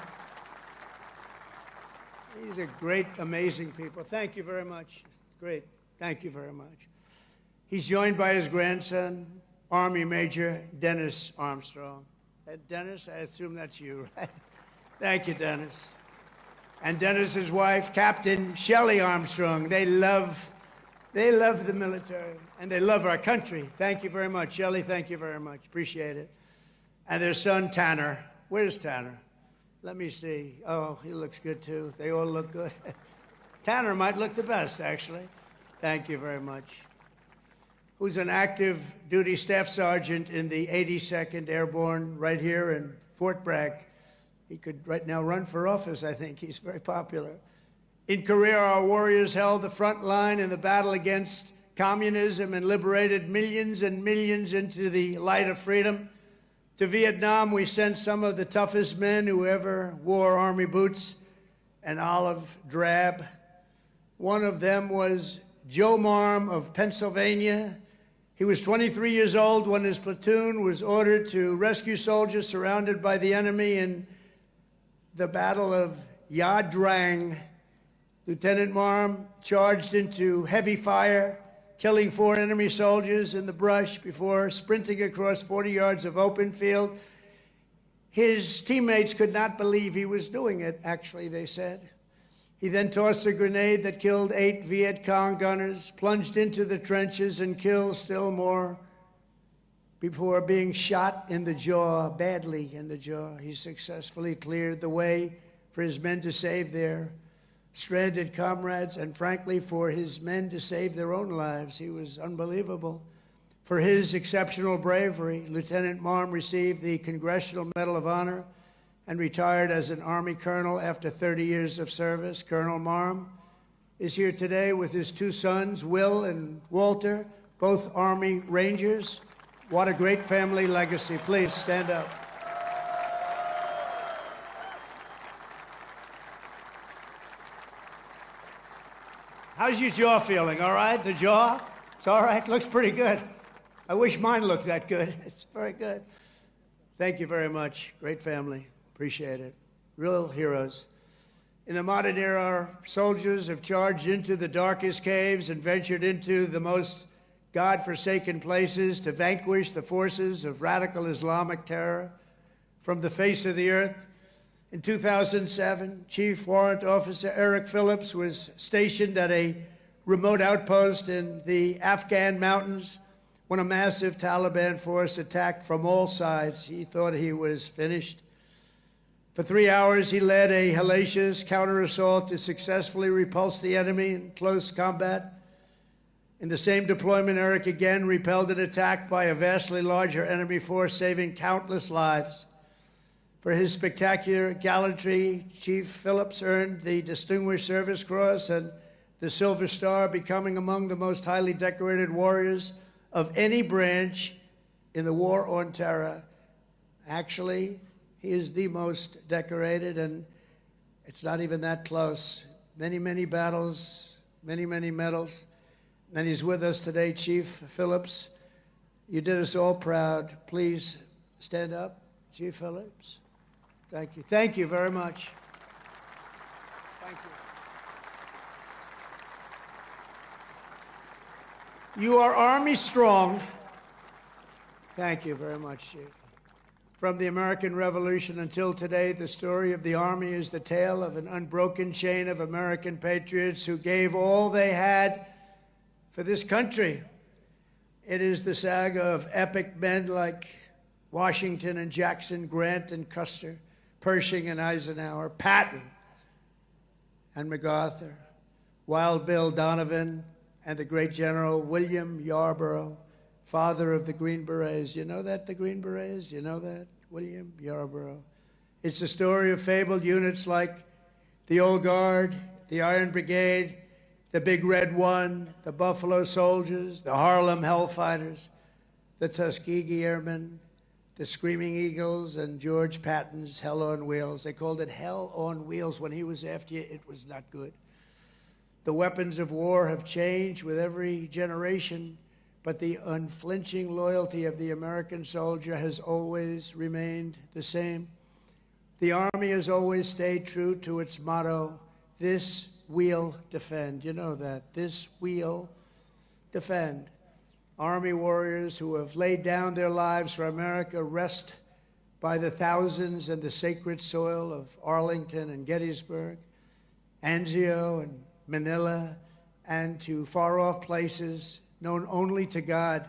These are great, amazing people. Thank you very much. Great. Thank you very much. He's joined by his grandson, Army Major Dennis Armstrong. Dennis, I assume that's you, right? Thank you, Dennis. And Dennis's wife, Captain Shelley Armstrong. They love the military, and they love our country. Thank you very much, Shelley. Thank you very much. Appreciate it. And their son, Tanner. Where's Tanner? Let me see. Oh, he looks good, too. They all look good. Tanner might look the best, actually. Thank you very much. Who's an active duty staff sergeant in the 82nd Airborne right here in Fort Bragg. He could right now run for office, I think. He's very popular. In Korea, our warriors held the front line in the battle against communism and liberated millions and millions into the light of freedom. To Vietnam, we sent some of the toughest men who ever wore army boots, an olive drab. One of them was Joe Marm of Pennsylvania. He was 23 years old when his platoon was ordered to rescue soldiers surrounded by the enemy in the Battle of Ya Drang. Lieutenant Marm charged into heavy fire, killing 4 enemy soldiers in the brush before sprinting across 40 yards of open field. His teammates could not believe he was doing it, actually, they said. He then tossed a grenade that killed 8 Viet Cong gunners, plunged into the trenches, and killed still more before being shot in the jaw, badly in the jaw. He successfully cleared the way for his men to save their stranded comrades, and frankly, for his men to save their own lives. He was unbelievable. For his exceptional bravery, Lieutenant Marm received the Congressional Medal of Honor and retired as an Army colonel after 30 years of service. Colonel Marm is here today with his two sons, Will and Walter, both Army Rangers. What a great family legacy. Please stand up. How's your jaw feeling? All right? The jaw? It's all right? Looks pretty good. I wish mine looked that good. It's very good. Thank you very much. Great family. Appreciate it. Real heroes. In the modern era, our soldiers have charged into the darkest caves and ventured into the most God-forsaken places to vanquish the forces of radical Islamic terror from the face of the earth. In 2007, Chief Warrant Officer Eric Phillips was stationed at a remote outpost in the Afghan mountains when a massive Taliban force attacked from all sides. He thought he was finished. For 3 hours, he led a hellacious counter-assault to successfully repulse the enemy in close combat. In the same deployment, Eric again repelled an attack by a vastly larger enemy force, saving countless lives. For his spectacular gallantry, Chief Phillips earned the Distinguished Service Cross and the Silver Star, becoming among the most highly decorated warriors of any branch in the war on terror. Actually, he is the most decorated, and it's not even that close. Many, many battles, many, many medals. And he's with us today, Chief Phillips. You did us all proud. Please stand up, Chief Phillips. Thank you. Thank you very much. Thank you. You are Army strong. Thank you very much, Chief. From the American Revolution until today, the story of the Army is the tale of an unbroken chain of American patriots who gave all they had for this country. It is the saga of epic men like Washington and Jackson, Grant and Custer, Pershing and Eisenhower, Patton and MacArthur, Wild Bill Donovan, and the great General William Yarborough, father of the Green Berets. You know that, the Green Berets? You know that? William Yarborough. It's the story of fabled units like the Old Guard, the Iron Brigade, the Big Red One, the Buffalo Soldiers, the Harlem Hellfighters, the Tuskegee Airmen, the Screaming Eagles, and George Patton's Hell on Wheels. They called it Hell on Wheels. When he was after you, it was not good. The weapons of war have changed with every generation, but the unflinching loyalty of the American soldier has always remained the same. The Army has always stayed true to its motto, "This we'll defend." You know that. This we'll defend. Army warriors who have laid down their lives for America rest by the thousands in the sacred soil of Arlington and Gettysburg, Anzio and Manila, and to far-off places known only to God.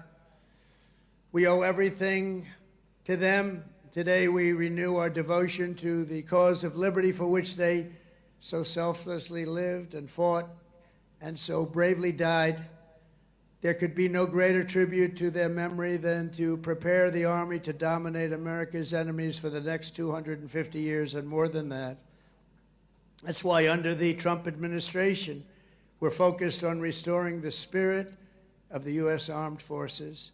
We owe everything to them. Today we renew our devotion to the cause of liberty for which they so selflessly lived and fought and so bravely died. There could be no greater tribute to their memory than to prepare the Army to dominate America's enemies for the next 250 years and more than that. That's why under the Trump administration, we're focused on restoring the spirit of the U.S. Armed Forces.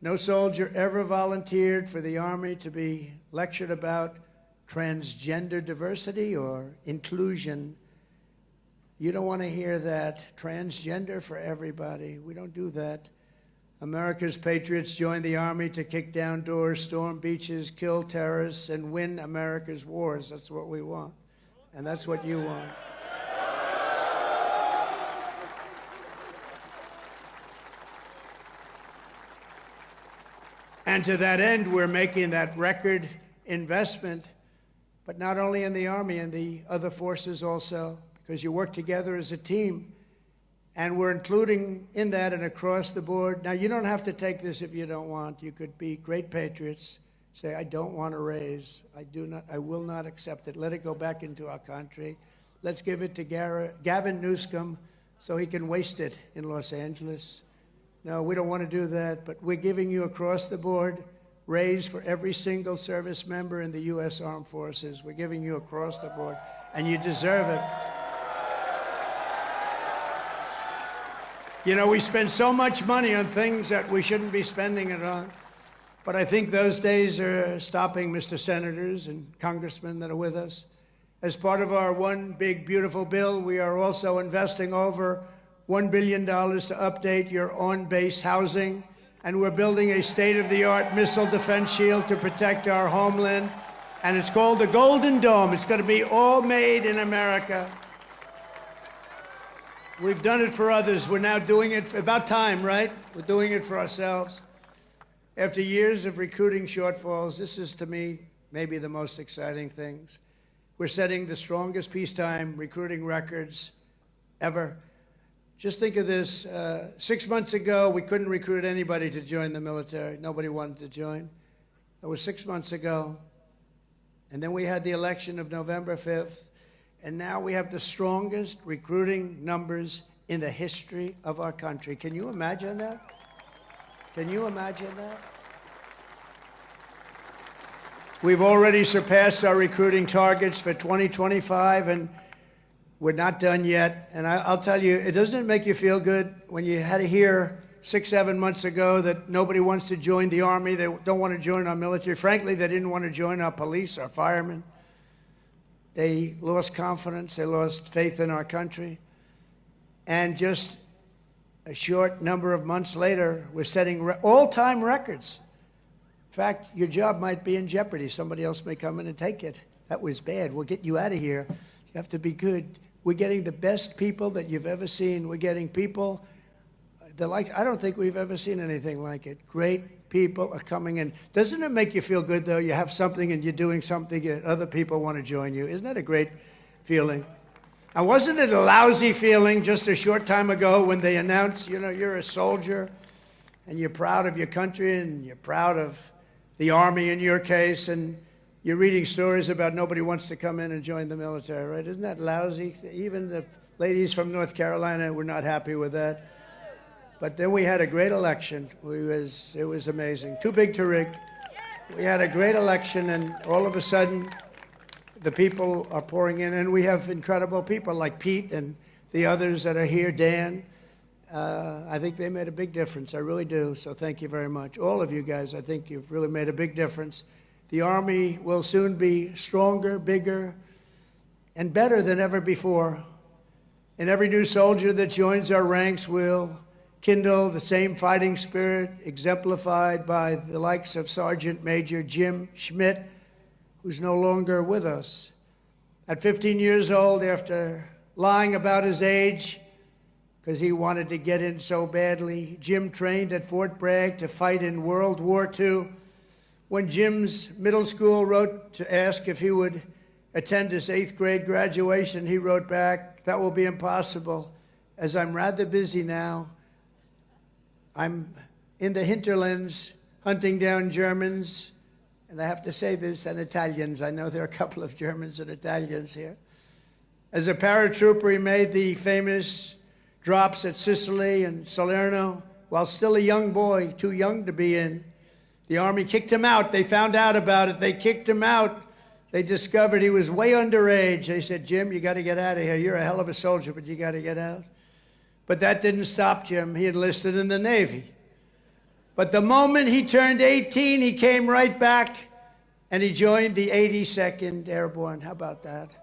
No soldier ever volunteered for the Army to be lectured about transgender diversity or inclusion. You don't want to hear that. Transgender for everybody. We don't do that. America's patriots joined the Army to kick down doors, storm beaches, kill terrorists, and win America's wars. That's what we want. And that's what you want. And to that end, we're making that record investment, but not only in the Army, in the other forces also, because you work together as a team. And we're including in that and across the board. Now, you don't have to take this if you don't want. You could be great patriots, say, I don't want a raise. I will not accept it. Let it go back into our country. Let's give it to Gavin Newsom so he can waste it in Los Angeles. No, we don't want to do that, but we're giving you across the board raise for every single service member in the U.S. Armed Forces. We're giving you across the board, and you deserve it. You know, we spend so much money on things that we shouldn't be spending it on. But I think those days are stopping, Mr. Senators and Congressmen that are with us. As part of our one big, beautiful bill, we are also investing over $1 billion to update your on-base housing. And we're building a state-of-the-art missile defense shield to protect our homeland. And it's called the Golden Dome. It's going to be all made in America. We've done it for others. We're now doing it, about time, right? We're doing it for ourselves. After years of recruiting shortfalls, this is, to me, maybe the most exciting things. We're setting the strongest peacetime recruiting records ever. Just think of this. 6 months ago, we couldn't recruit anybody to join the military. Nobody wanted to join. That was 6 months ago. And then we had the election of November 5th. And now we have the strongest recruiting numbers in the history of our country. Can you imagine that? Can you imagine that? We've already surpassed our recruiting targets for 2025, and we're not done yet. And I'll tell you, it doesn't make you feel good when you had to hear 6, 7 months ago that nobody wants to join the Army, they don't want to join our military. Frankly, they didn't want to join our police, our firemen. They lost confidence, they lost faith in our country. And just a short number of months later, we're setting all-time records. In fact, your job might be in jeopardy. Somebody else may come in and take it. That was bad. We'll get you out of here. You have to be good. We're getting the best people that you've ever seen. We're getting people I don't think we've ever seen anything like it. Great people are coming in. Doesn't it make you feel good, though? You have something and you're doing something and other people want to join you. Isn't that a great feeling? And wasn't it a lousy feeling just a short time ago when they announced, you know, you're a soldier and you're proud of your country and you're proud of the Army in your case, and you're reading stories about nobody wants to come in and join the military, right? Isn't that lousy? Even the ladies from North Carolina were not happy with that. But then we had a great election. It was amazing. Too big to rig. We had a great election, and all of a sudden, the people are pouring in, and we have incredible people like Pete and the others that are here, Dan. I think they made a big difference. I really do. So thank you very much. All of you guys, I think you've really made a big difference. The Army will soon be stronger, bigger, and better than ever before. And every new soldier that joins our ranks will kindle the same fighting spirit exemplified by the likes of Sergeant Major Jim Schmidt, who's no longer with us. At 15 years old, after lying about his age, because he wanted to get in so badly, Jim trained at Fort Bragg to fight in World War II. When Jim's middle school wrote to ask if he would attend his 8th grade graduation, he wrote back, "That will be impossible, as I'm rather busy now. I'm in the hinterlands hunting down Germans," and I have to say this, and Italians. I know there are a couple of Germans and Italians here. As a paratrooper, he made the famous drops at Sicily and Salerno while still a young boy, too young to be in. The Army kicked him out. They found out about it. They kicked him out. They discovered he was way underage. They said, "Jim, you got to get out of here. You're a hell of a soldier, but you got to get out." But that didn't stop Jim. He enlisted in the Navy. But the moment he turned 18, he came right back and he joined the 82nd Airborne. How about that?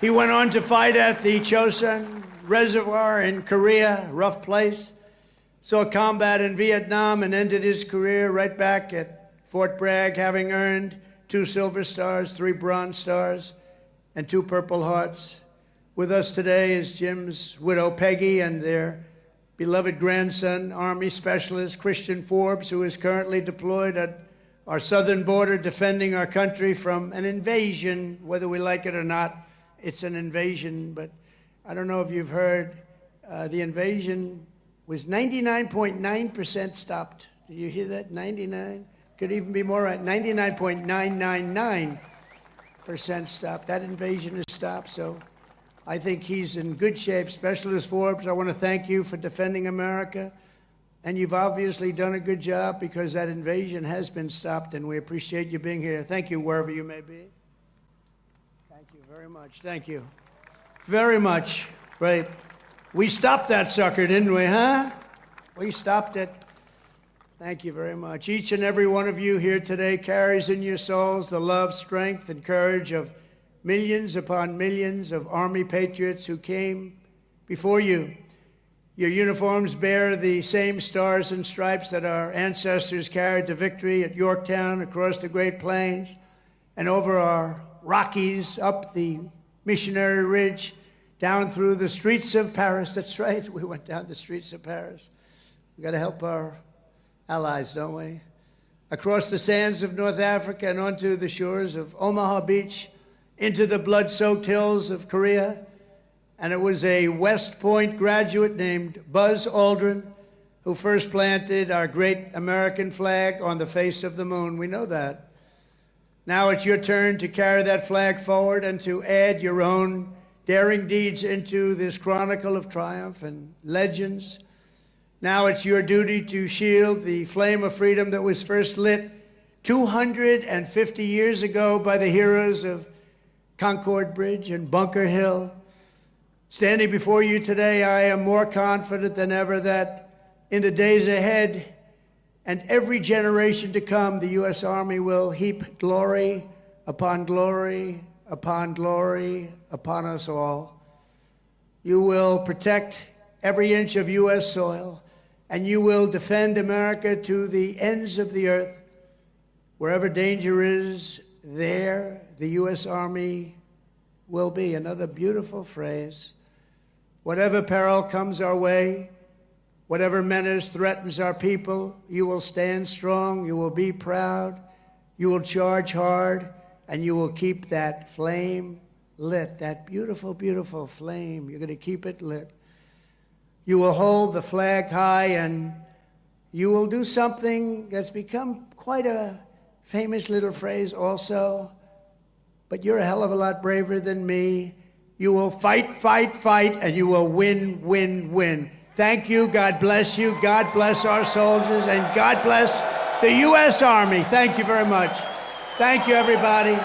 He went on to fight at the Chosin Reservoir in Korea, rough place. Saw combat in Vietnam and ended his career right back at Fort Bragg, having earned 2 Silver Stars, 3 Bronze Stars, and 2 Purple Hearts. With us today is Jim's widow, Peggy, and their beloved grandson, Army Specialist Christian Forbes, who is currently deployed at our southern border defending our country from an invasion, whether we like it or not. It's an invasion, but I don't know if you've heard, the invasion was 99.9% stopped. Do you hear that? 99? Could even be more right. 99.999% stopped. That invasion is stopped, so I think he's in good shape. Specialist Forbes, I want to thank you for defending America. And you've obviously done a good job because that invasion has been stopped, and we appreciate you being here. Thank you, wherever you may be. Thank you very much. Thank you. Very much. Great. We stopped that sucker, didn't we, huh? We stopped it. Thank you very much. Each and every one of you here today carries in your souls the love, strength, and courage of millions upon millions of Army patriots who came before you. Your uniforms bear the same stars and stripes that our ancestors carried to victory at Yorktown, across the Great Plains, and over our Rockies, up the Missionary Ridge, down through the streets of Paris. That's right, we went down the streets of Paris. We got to help our allies, don't we? Across the sands of North Africa and onto the shores of Omaha Beach, into the blood-soaked hills of Korea. And it was a West Point graduate named Buzz Aldrin who first planted our great American flag on the face of the moon. We know that. Now it's your turn to carry that flag forward and to add your own daring deeds into this chronicle of triumph and legends. Now it's your duty to shield the flame of freedom that was first lit 250 years ago by the heroes of Concord Bridge and Bunker Hill. Standing before you today, I am more confident than ever that in the days ahead and every generation to come, the U.S. Army will heap glory upon glory upon glory upon us all. You will protect every inch of U.S. soil, and you will defend America to the ends of the earth. Wherever danger is, there the U.S. Army will be. Another beautiful phrase. Whatever peril comes our way, whatever menace threatens our people, you will stand strong, you will be proud, you will charge hard, and you will keep that flame lit, that beautiful, beautiful flame. You're going to keep it lit. You will hold the flag high, and you will do something that's become quite a famous little phrase also, but you're a hell of a lot braver than me. You will fight, fight, fight, and you will win, win, win. Thank you. God bless you. God bless our soldiers, and God bless the U.S. Army. Thank you very much. Thank you, everybody.